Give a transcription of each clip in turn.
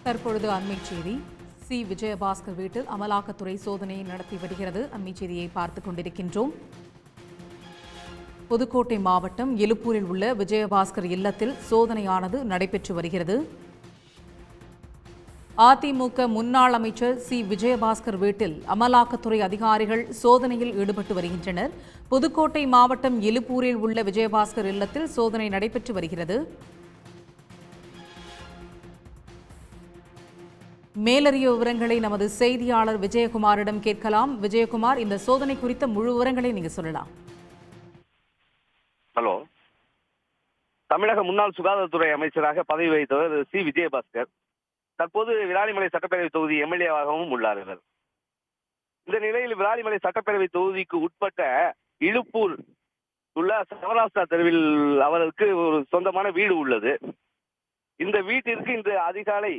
தற்பொழுது அண்மைச் செய்தி. சி விஜயபாஸ்கர் வீட்டில் அமலாக்கத்துறை சோதனையை நடத்தி வருகிறது. அண்மைச் செய்தியை பார்த்துக் கொண்டிருக்கின்றோம். புதுக்கோட்டை மாவட்டம் எழுப்பூரில் உள்ள விஜயபாஸ்கர் இல்லத்தில் சோதனையானது நடைபெற்று வருகிறது. அதிமுக முன்னாள் அமைச்சர் சி விஜயபாஸ்கர் வீட்டில் அமலாக்கத்துறை அதிகாரிகள் சோதனையில் ஈடுபட்டு வருகின்றனர். புதுக்கோட்டை மாவட்டம் எழுப்பூரில் உள்ள விஜயபாஸ்கர் இல்லத்தில் சோதனை நடைபெற்று வருகிறது. மேலறிய விவரங்களை நமது செய்தியாளர் விஜயகுமாரிடம் கேட்கலாம். விஜயகுமார், இந்த சோதனை குறித்த முழு விவரங்களை நீங்க சொல்லலாம். ஹலோ. தமிழக முன்னாள் சுகாதாரத்துறை அமைச்சராக பதவி வகித்தவர் சி விஜயபாஸ்கர் தற்போது விராலிமலை சட்டப்பேரவை தொகுதி எம்எல்ஏவாகவும் உள்ளார். இந்த நிலையில் விராலிமலை சட்டப்பேரவை தொகுதிக்கு உட்பட்ட இழுப்பூர் உள்ள சவராஸ்தா தெருவில் அவருக்கு ஒரு சொந்தமான வீடு உள்ளது. இந்த வீட்டிற்கு இன்று அதிகாலை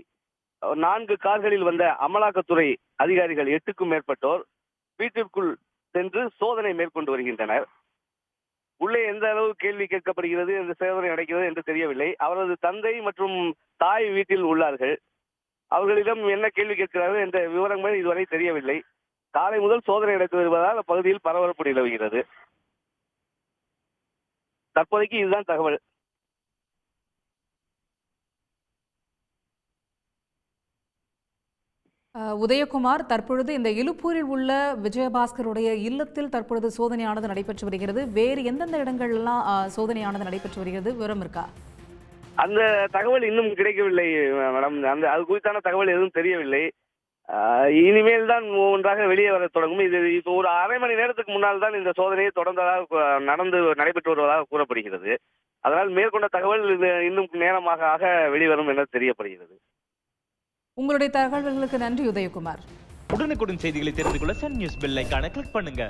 4 கார்களில் வந்த அமலாக்கத்துறை அதிகாரிகள் 8க்கும் மேற்பட்டோர் வீட்டிற்குள் சென்று சோதனை மேற்கொண்டு வருகின்றனர். உள்ளே எந்த அளவு கேள்வி கேட்கப்படுகிறது, எந்த சோதனை நடக்கிறது என்று தெரியவில்லை. அவரது தந்தை மற்றும் தாய் வீட்டில் உள்ளார்கள். அவர்களிடம் என்ன கேள்வி கேட்கிறார்கள் என்ற விவரங்கள் இதுவரை தெரியவில்லை. காலை முதல் சோதனை நடத்தி வருவதால் அப்பகுதியில் பரபரப்பு நிலவுகிறது. தற்போதைக்கு இதுதான் தகவல். உதயகுமார், தற்பொழுது இந்த எழுப்பூரில் உள்ள விஜயபாஸ்கருடைய இல்லத்தில் தற்பொழுது சோதனையானது நடைபெற்று வருகிறது. வேறு எந்தெந்த இடங்கள்லாம் சோதனையானது நடைபெற்று வருகிறது, விவரம் இருக்கா? அந்த தகவல் இன்னும் கிடைக்கவில்லை மேடம். அது குறித்தான தகவல் எதுவும் தெரியவில்லை. இனிமேல் தான் ஒன்றாக வெளியே வர தொடங்கும். இது இப்போ ஒரு அரை மணி நேரத்துக்கு முன்னால் தான் இந்த சோதனையை தொடர்ந்ததாக நடைபெற்று வருவதாக கூறப்படுகிறது. அதனால் மேற்கொண்ட தகவல் இன்னும் நேரமாக வெளிவரும் என தெரியப்படுகிறது. உங்களுடைய தகவல்களுக்கு நன்றி உதயகுமார். உடனுக்குடன் செய்திகளை தெரிந்து கொள்ள சன் நியூஸ் பெல் ஐகானை கிளிக் பண்ணுங்க.